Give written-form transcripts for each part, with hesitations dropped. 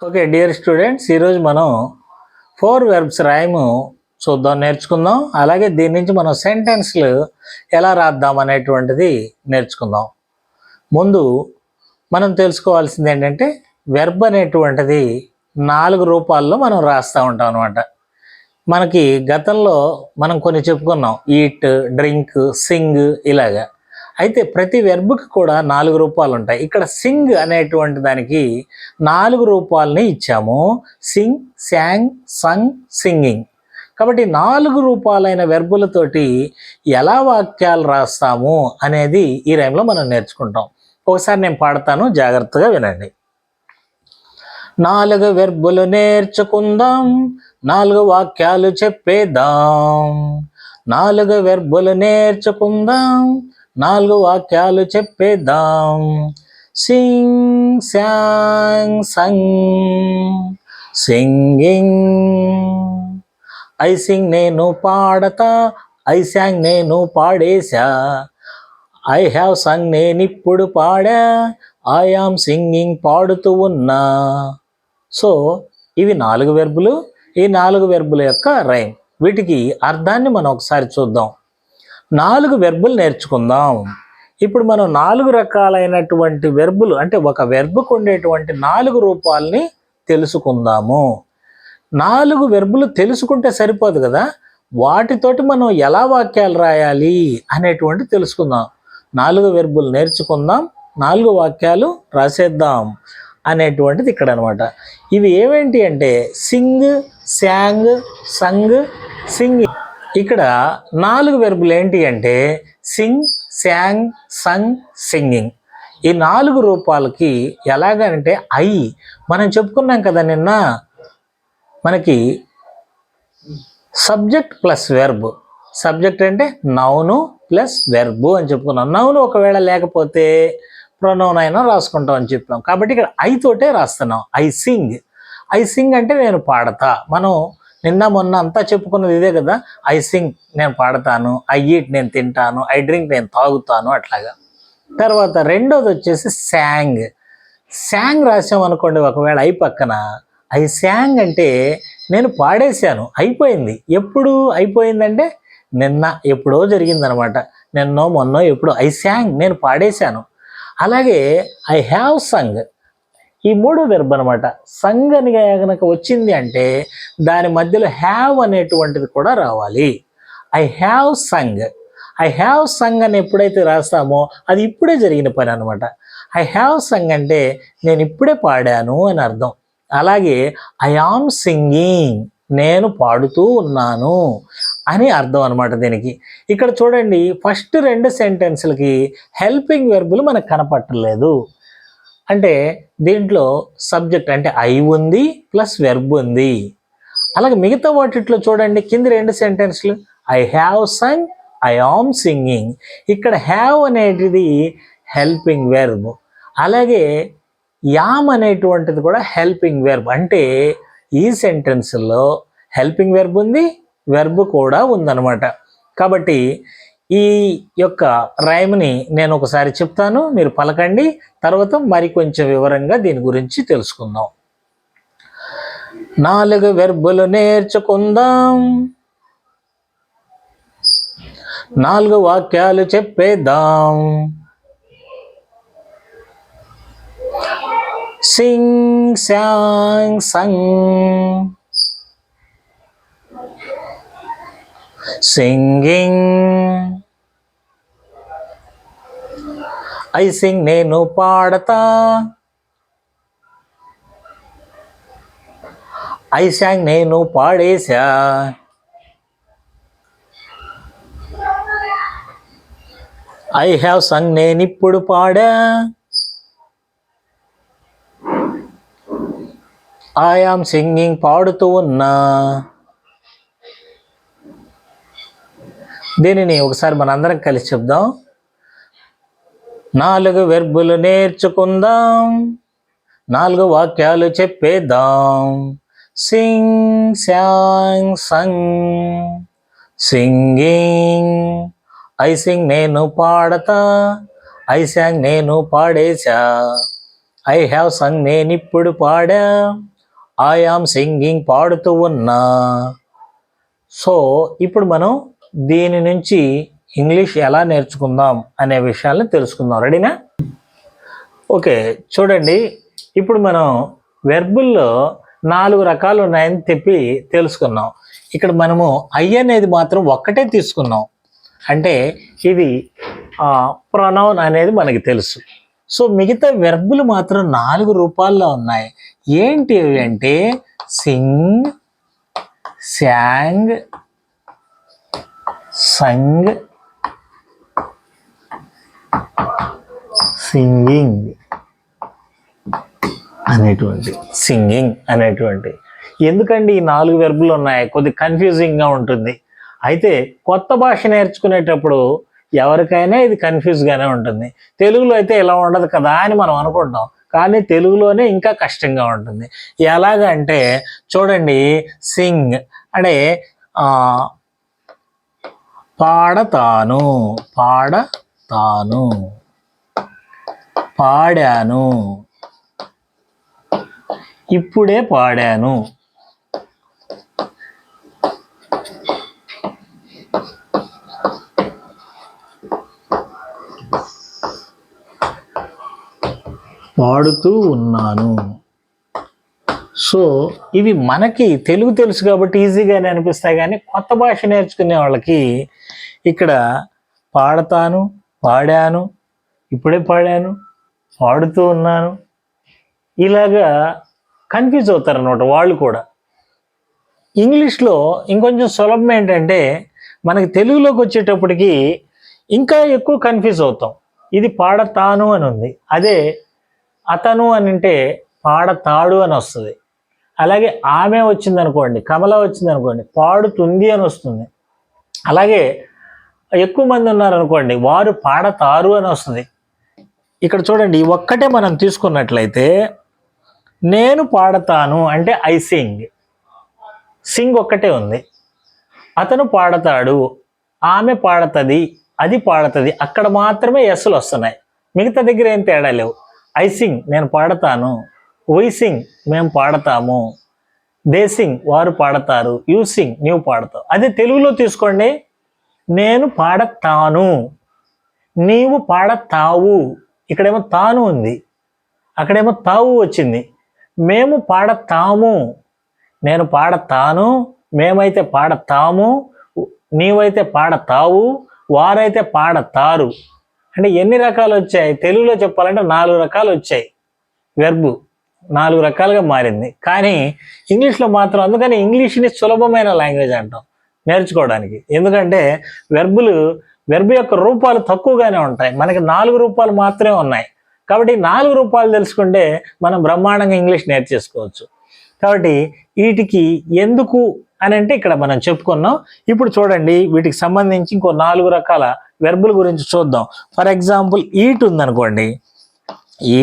Okay dear students, ఈరోజు మనం 4 verbs rhyme చూద్దాం, నేర్చుకుందాం. అలాగే దీని నుంచి మనం సెంటెన్స్లు ఎలా రాద్దాం అనేటువంటిది నేర్చుకుందాం. ముందు మనం తెలుసుకోవాల్సింది ఏంటంటే, వెర్బ్ అనేటువంటిది 4 రూపాల్లో మనం రాస్తూ ఉంటాం అనమాట. మనకి గతంలో మనం కొన్ని చెప్పుకున్నాం, ఈట్, డ్రింక్, సింగ్ ఇలాగా. అయితే ప్రతి వెర్బ్కి కూడా 4 రూపాలు ఉంటాయి. ఇక్కడ సింగ్ అనేటువంటి దానికి 4 రూపాలని ఇచ్చాము. Singh, sang, sung, singing. కాబట్టి 4 రూపాలైన వెర్బులతోటి ఎలా వాక్యాలు రాస్తాము అనేది ఈ రైమ్లో మనం నేర్చుకుంటాం. ఒకసారి నేను పాడతాను, జాగ్రత్తగా వినండి. 4 వెర్బులు నేర్చుకుందాం, 4 వాక్యాలు చెప్పేద్దాం. 4 వెర్బులు నేర్చుకుందాం, 4 వాక్యాలు చెప్పేద్దాం. Sing, sang, sung, singing. I sing నేను పాడతా, ఐ శాంగ్ నేను పాడేశా. ఐ హ్యావ్ సంగ్ నేనిప్పుడు పాడా, ఐ ఆమ్ సింగింగ్ పాడుతూ ఉన్నా. సో ఇవి 4 వెర్బులు. ఈ 4 వెర్బుల యొక్క రైమ్. వీటికి అర్థాన్ని మనం ఒకసారి చూద్దాం. 4 వెర్బులు నేర్చుకుందాం. ఇప్పుడు మనం 4 రకాలైనటువంటి వెర్బులు, అంటే ఒక వెర్బుకు ఉండేటువంటి 4 రూపాలని తెలుసుకుందాము. 4 వెర్బులు తెలుసుకుంటే సరిపోదు కదా, వాటితోటి మనం ఎలా వాక్యాలు రాయాలి అనేటువంటి తెలుసుకుందాం. 4 వెర్బులు నేర్చుకుందాం, 4 వాక్యాలు రాసేద్దాం అనేటువంటిది ఇక్కడ అనమాట. ఇవి ఏవేంటి అంటే సింగ్, శాంగ్, సంగ్, సింగింగ్. ఇక్కడ 4 వెర్బులు ఏంటి అంటే సింగ్, శాంగ్, సంగ్, సింగింగ్. ఈ 4 రూపాలకి ఎలాగంటే ఐ మనం చెప్పుకున్నాం కదా నిన్న, మనకి సబ్జెక్ట్ ప్లస్ వెర్బ్. సబ్జెక్ట్ అంటే నౌను ప్లస్ వెర్బు అని చెప్పుకున్నాం. నౌను ఒకవేళ లేకపోతే ప్రొనౌన్ అయినా రాసుకుంటాం అని చెప్పాం. కాబట్టి ఇక్కడ ఐ తోటే రాస్తున్నాం. I sing. ఐ సింగ్ అంటే నేను పాడతా. మనం నిన్న మొన్న అంతా చెప్పుకున్నది ఇదే కదా. ఐ సింగ్ నేను పాడతాను, ఐ ఈట్ నేను తింటాను, ఐ డ్రింక్ నేను తాగుతాను, అట్లాగా. తర్వాత రెండోది వచ్చేసి శాంగ్. శాంగ్ రాసామనుకోండి ఒకవేళ ఐ పక్కన, ఐ శాంగ్ అంటే నేను పాడేశాను, అయిపోయింది. ఎప్పుడు అయిపోయిందంటే నిన్న ఎప్పుడో జరిగిందనమాట. నిన్నో మొన్నో ఎప్పుడో ఐ శాంగ్ నేను పాడేశాను. అలాగే ఐ హ్యావ్ సంగ్, ఈ 3 వెర్బ్ అనమాట. సంగ్ అని కనుక వచ్చింది అంటే దాని మధ్యలో హ్యావ్ అనేటువంటిది కూడా రావాలి. I have sung. I have సంగ్ అని ఎప్పుడైతే రాస్తామో అది ఇప్పుడే జరిగిన పని అనమాట. ఐ హ్యావ్ సంగ్ అంటే నేను ఇప్పుడే పాడాను అని అర్థం. అలాగే ఐ ఆమ్ సింగింగ్, నేను పాడుతూ ఉన్నాను అని అర్థం అనమాట దీనికి. ఇక్కడ చూడండి, ఫస్ట్ 2 సెంటెన్స్లకి హెల్పింగ్ వెర్బులు మనకు కనపట్టలేదు. అంటే దీంట్లో సబ్జెక్ట్ అంటే ఐ ఉంది ప్లస్ వెర్బ్ ఉంది. అలాగే మిగతా వాటిట్లో చూడండి, కింది 2 సెంటెన్స్లు I have sung, I am singing. ఇక్కడ హ్యావ్ అనేటిది హెల్పింగ్ వెర్బ్. అలాగే యామ్ అనేటువంటిది కూడా హెల్పింగ్ వెర్బ్. అంటే ఈ సెంటెన్స్లో హెల్పింగ్ వెర్బ్ ఉంది, వెర్బ్ కూడా ఉందన్నమాట. కాబట్టి ఈ యొక్క రైమ్ని నేను ఒకసారి చెప్తాను, మీరు పలకండి. తర్వాత మరి కొంచెం వివరంగా దీని గురించి తెలుసుకుందాం. 4 వెర్బులు నేర్చుకుందాం, 4 వాక్యాలు చెప్పేద్దాం. Sing, sang, sung, singing. I sing నేను పాడతా, ఐ శాంగ్ నేను పాడేశా. ఐ హ్యావ్ సంగ్ నేనిప్పుడు పాడా, ఐ ఆమ్ సింగింగ్ పాడుతూ ఉన్నా. దీనిని ఒకసారి మనందరం కలిసి చెప్దాం. 4 వెర్బులు నేర్చుకుందాం, 4 వాక్యాలు చెప్పేద్దాం. Sing, sang, sung, singing. I sing నేను పాడతా, ఐ శాంగ్ నేను పాడేశా. ఐ హ్యావ్ సంగ్, నేను ఇప్పుడు పాడా. ఐ ఆమ్ సింగింగ్, పాడుతూ ఉన్నా. సో ఇప్పుడు మనం దీని నుంచి ఇంగ్లీష్ ఎలా నేర్చుకుందాం అనే విషయాలను తెలుసుకుందాం. రెడీనా? ఓకే, చూడండి, ఇప్పుడు మనం వెర్బుల్లో 4 రకాలు ఉన్నాయని తెలుసుకున్నాం. ఇక్కడ మనము ఐ అనేది మాత్రం ఒక్కటే తీసుకున్నాం. అంటే ఇది ప్రొనౌన్ అనేది మనకి తెలుసు. సో మిగతా వెర్బులు మాత్రం 4 రూపాల్లో ఉన్నాయి. ఏంటి అవి అంటే సింగ్, శాంగ్, సంగ్, సింగింగ్ అనేటువంటి. ఎందుకండి ఈ 4 వెర్బులు ఉన్నాయి? కొద్ది కన్ఫ్యూజింగ్గా ఉంటుంది. అయితే కొత్త భాష నేర్చుకునేటప్పుడు ఎవరికైనా ఇది కన్ఫ్యూజ్గానే ఉంటుంది. తెలుగులో అయితే ఇలా ఉండదు కదా అని మనం అనుకుంటాం, కానీ తెలుగులోనే ఇంకా కష్టంగా ఉంటుంది. ఎలాగంటే చూడండి, సింగ్ అంటే పాడతాను, పాడాను, ఇప్పుడే పాడాను. పాడుతూ ఉన్నాను. సో ఇవి మనకి తెలుగు తెలుసు కాబట్టి ఈజీగానే అనిపిస్తాయి, కానీ కొత్త భాష నేర్చుకునే వాళ్ళకి ఇక్కడ పాడతాను, పాడాను, ఇప్పుడే పాడాను, పాడుతూ ఉన్నాను, ఇలాగా కన్ఫ్యూజ్ అవుతారు అన్నమాట వాళ్ళు కూడా. ఇంగ్లీష్లో ఇంకొంచెం సులభం ఏంటంటే మనకి తెలుగులోకి వచ్చేటప్పటికి ఇంకా ఎక్కువ కన్ఫ్యూజ్ అవుతాం. ఇది పాడతాను అని ఉంది, అదే అతను అని అంటే పాడతాడు అని వస్తుంది. అలాగే ఆమె వచ్చిందనుకోండి, కమల వచ్చిందనుకోండి, పాడుతుంది అని వస్తుంది. అలాగే ఎక్కువ మంది ఉన్నారనుకోండి, వారు పాడతారు అని వస్తుంది. ఇక్కడ చూడండి, ఒక్కటే మనం తీసుకున్నట్లయితే నేను పాడతాను అంటే ఐ సింగ్, సింగ్ ఒక్కటే ఉంది. అతను పాడతాడు, ఆమె పాడుతుంది, అది పాడుతుంది, అక్కడ మాత్రమే ఎస్లు వస్తున్నాయి. మిగతా దగ్గర ఏం తేడా లేవు. ఐ సింగ్ నేను పాడతాను, వై సింగ్ మేము పాడతాము, దే సింగ్ వారు పాడతారు, యూ సింగ్ నీవు పాడతావు. అదే తెలుగులో తీసుకోండి, నేను పాడతాను, నీవు పాడతావు, ఇక్కడేమో తాను ఉంది, అక్కడేమో తావు వచ్చింది. మేము పాడతాము, నేను పాడతాను, మేమైతే పాడతాము, నీవైతే పాడతావు, వారైతే పాడతారు. అంటే ఎన్ని రకాలు వచ్చాయి? తెలుగులో చెప్పాలంటే 4 రకాలు వచ్చాయి. వెర్బు 4 రకాలుగా మారింది. కానీ ఇంగ్లీష్లో మాత్రం, అందుకని ఇంగ్లీష్ని సులభమైన లాంగ్వేజ్ అంటాం నేర్చుకోవడానికి. ఎందుకంటే వెర్బు యొక్క రూపాలు తక్కువగానే ఉంటాయి. మనకి 4 రూపాలు మాత్రమే ఉన్నాయి. కాబట్టి 4 రూపాలు తెలుసుకుంటే మనం బ్రహ్మాండంగా ఇంగ్లీష్ నేర్చేసుకోవచ్చు. కాబట్టి వీటికి ఎందుకు అని అంటే ఇక్కడ మనం చెప్పుకున్నాం. ఇప్పుడు చూడండి, వీటికి సంబంధించి ఇంకో 4 రకాల వెర్బుల గురించి చూద్దాం. ఫర్ ఎగ్జాంపుల్ ఈట్ ఉందనుకోండి,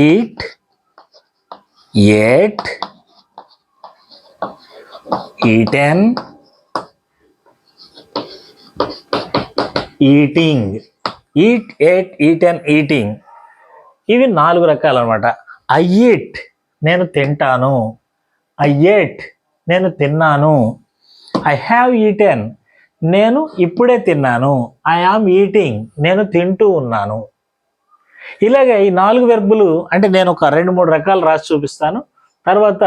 eat, ate, eaten, eating. Eat, ate, eaten, eating ఇవి 4 రకాలు అనమాట. ఐ ఈట్ నేను తింటాను, ఐ ఏట్ నేను తిన్నాను, ఐ హ్యావ్ ఈటెన్ నేను ఇప్పుడే తిన్నాను, ఐ ఆమ్ ఈటింగ్ నేను తింటూ ఉన్నాను. ఇలాగే ఈ 4 వెర్బులు అంటే నేను ఒక 2-3 రకాలు రాసి చూపిస్తాను. తర్వాత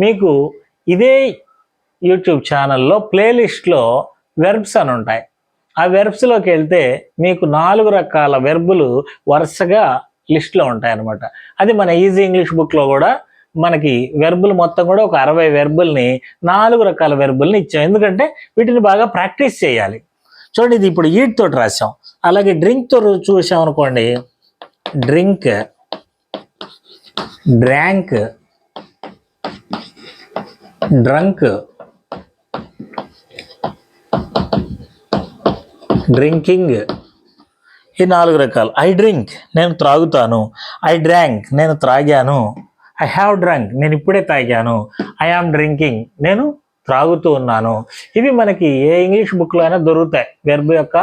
మీకు ఇదే యూట్యూబ్ ఛానల్లో ప్లేలిస్ట్లో వెర్బ్స్ అని ఉంటాయి. ఆ వెర్బ్స్లోకి వెళ్తే మీకు 4 రకాల వెర్బులు వరుసగా లిస్ట్లో ఉంటాయి అన్నమాట. అది మన ఈజీ ఇంగ్లీష్ బుక్లో కూడా మనకి వెర్బులు మొత్తం కూడా ఒక 60 వెర్బుల్ని 4 రకాల వెర్బుల్ని ఇచ్చాం. ఎందుకంటే వీటిని బాగా ప్రాక్టీస్ చేయాలి. చూడండి, ఇది ఇప్పుడు ఈట్ తోటి రాసాం. అలాగే డ్రింక్ తో చూసాం అనుకోండి, డ్రింక్, డ్రాంక్, డ్రంక్, డ్రింకింగ్, ఈ 4 రకాలు. ఐ డ్రింక్ నేను త్రాగుతాను, ఐ డ్రాంక్ నేను త్రాగాను, ఐ హ్యావ్ డ్రంక్ నేను ఇప్పుడే తాగాను, ఐ ఆమ్ డ్రింకింగ్ నేను త్రాగుతూ ఉన్నాను. ఇవి మనకి ఏ ఇంగ్లీష్ బుక్లో అయినా దొరుకుతాయి, వెర్బ్ యొక్క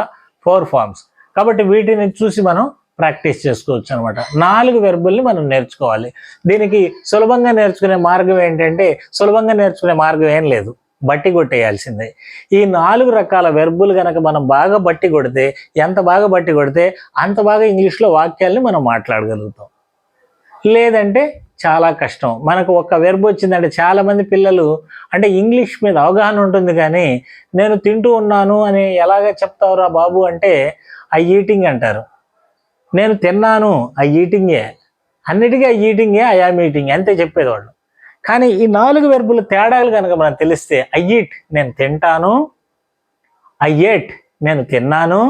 4 ఫార్మ్స్. కాబట్టి వీటిని చూసి మనం ప్రాక్టీస్ చేసుకోవచ్చు అనమాట. 4 వెర్బుల్ని మనం నేర్చుకోవాలి. దీనికి సులభంగా నేర్చుకునే మార్గం ఏంటంటే, సులభంగా నేర్చుకునే మార్గం ఏం లేదు, బట్టి కొట్టేయాల్సిందే. ఈ 4 రకాల వెర్బులు కనుక మనం బాగా బట్టి కొడితే, ఎంత బాగా బట్టి కొడితే అంత బాగా ఇంగ్లీష్లో వాక్యాల్ని మనం మాట్లాడగలుగుతాం. లేదంటే చాలా కష్టం. మనకు ఒక వెర్బ్ వచ్చిందంటే చాలామంది పిల్లలు అంటే ఇంగ్లీష్ మీద అవగాహన ఉంటుంది కానీ నేను తింటూ ఉన్నాను అని ఎలాగ చెప్తావురా బాబు అంటే ఐ ఈటింగ్ అంటారు. నేను తిన్నాను ఐ ఈటింగే, అన్నిటికీ ఐ ఈటింగే, ఐ ఆమ్ ఈటింగ్ అంతే చెప్పేవాళ్ళు. కానీ ఈ 4 వెర్బుల తేడాలు కనుక మనకు తెలిస్తే ఐ ఈట్ నేను తింటాను, ఐ ఏట్ నేను తిన్నాను,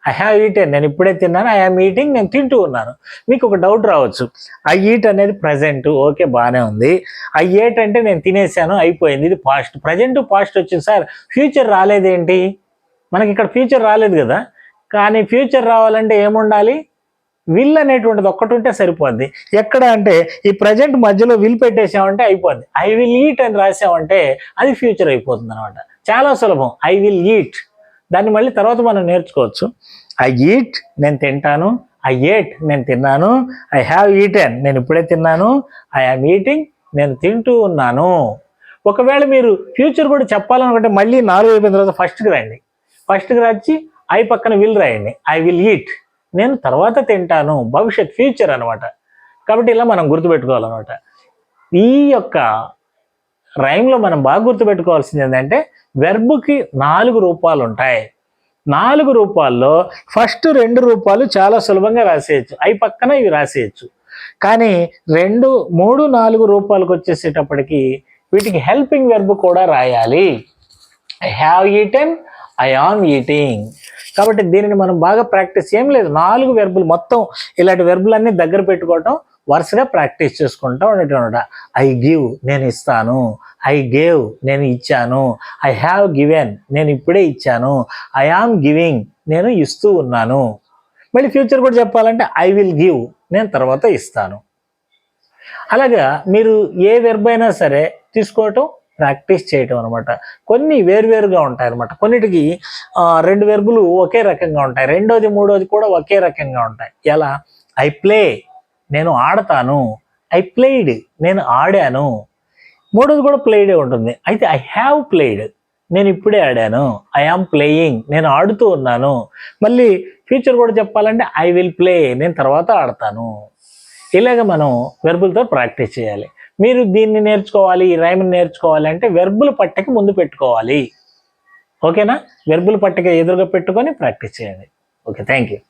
ఐ హ్యావ్ ఈటెన్ నేను ఇప్పుడే తిన్నాను, ఐ హ్యామ్ ఈటింగ్ నేను తింటూ ఉన్నాను. మీకు ఒక డౌట్ రావచ్చు, ఐ ఈట్ అనేది ప్రజెంట్, ఓకే బాగానే ఉంది. ఐ ఏట్ అంటే నేను తినేసాను అయిపోయింది, ఇది పాస్ట్. ప్రజెంట్ పాస్ట్ వచ్చింది సార్, ఫ్యూచర్ రాలేదేంటి? మనకి ఇక్కడ ఫ్యూచర్ రాలేదు కదా. కానీ ఫ్యూచర్ రావాలంటే ఏముండాలి? విల్ అనేటువంటిది ఒక్కటి ఉంటే సరిపోద్ది. ఎక్కడ అంటే ఈ ప్రజెంట్ మధ్యలో విల్ పెట్టేసామంటే అయిపోద్ది. ఐ విల్ ఈట్ అని రాసామంటే అది ఫ్యూచర్ అయిపోతుంది అనమాట. చాలా సులభం. ఐ విల్ ఈట్, దాన్ని మళ్ళీ తర్వాత మనం నేర్చుకోవచ్చు. ఐ ఈట్ నేను తింటాను, ఐ ఏట్ నేను తిన్నాను, ఐ హ్యావ్ ఈటెన్ నేను ఇప్పుడే తిన్నాను, ఐ యామ్ ఈటింగ్ నేను తింటూ ఉన్నాను. ఒకవేళ మీరు ఫ్యూచర్ కూడా చెప్పాలనుకుంటే మళ్ళీ 4 అయిపోయిన తర్వాత ఫస్ట్కి రండి. ఫస్ట్కి వచ్చి ఐ పక్కన విల్ రాయండి. ఐ విల్ ఈట్ నేను తర్వాత తింటాను, భవిష్యత్ ఫ్యూచర్ అనమాట. కాబట్టి ఇలా మనం గుర్తుపెట్టుకోవాలన్నమాట. ఈ యొక్క రైమ్లో మనం బాగా గుర్తుపెట్టుకోవాల్సింది ఏంటంటే వెర్బ్కి 4 రూపాలు ఉంటాయి. 4 రూపాల్లో ఫస్ట్ 2 రూపాలు చాలా సులభంగా రాసేయచ్చు, ఐ పక్కన ఇవి రాసేయచ్చు. కానీ 2, 3, 4 రూపాలకు వచ్చేసేటప్పటికి వీటికి హెల్పింగ్ వెర్బ్ కూడా రాయాలి. I have eaten, I am eating. కాబట్టి దీనిని మనం బాగా ప్రాక్టీస్ ఏం లేదు, 4 వెర్బులు మొత్తం ఇలాంటి వెర్బులన్నీ దగ్గర పెట్టుకోవటం, వరుసగా ప్రాక్టీస్ చేసుకుంటూ ఉండటం. ఐ గివ్ నేను ఇస్తాను, ఐ గేవ్ నేను ఇచ్చాను, ఐ హ్యావ్ గివెన్ నేను ఇప్పుడే ఇచ్చాను, ఐ ఆమ్ గివింగ్ నేను ఇస్తూ ఉన్నాను. మళ్ళీ ఫ్యూచర్ కూడా చెప్పాలంటే ఐ విల్ గివ్ నేను తర్వాత ఇస్తాను. అలాగా మీరు ఏ వెర్బ్ అయినా సరే తీసుకోవటం, ప్రాక్టీస్ చేయటం అనమాట. కొన్ని వేరువేరుగా ఉంటాయి అనమాట. కొన్నిటికి 2 వెర్బులు ఒకే రకంగా ఉంటాయి, రెండోది మూడోది కూడా ఒకే రకంగా ఉంటాయి. ఎలా? ఐ ప్లే నేను ఆడతాను, ఐ ప్లేయిడ్ నేను ఆడాను. మూడోది కూడా ప్లేయిడే ఉంటుంది. అయితే ఐ హ్యావ్ ప్లేయిడ్ నేను ఇప్పుడే ఆడాను, ఐ ఆమ్ ప్లేయింగ్ నేను ఆడుతూ ఉన్నాను. మళ్ళీ ఫ్యూచర్ కూడా చెప్పాలంటే ఐ విల్ ప్లే నేను తర్వాత ఆడతాను. ఇలాగ మనం వెర్బులతో ప్రాక్టీస్ చేయాలి. మీరు దీన్ని నేర్చుకోవాలి, ఈ రైమ్ని నేర్చుకోవాలి అంటే వెర్బుల పట్టిక ముందు పెట్టుకోవాలి. ఓకేనా? వెర్బుల పట్టిక ఎదురుగా పెట్టుకొని ప్రాక్టీస్ చేయండి. Okay, thank you.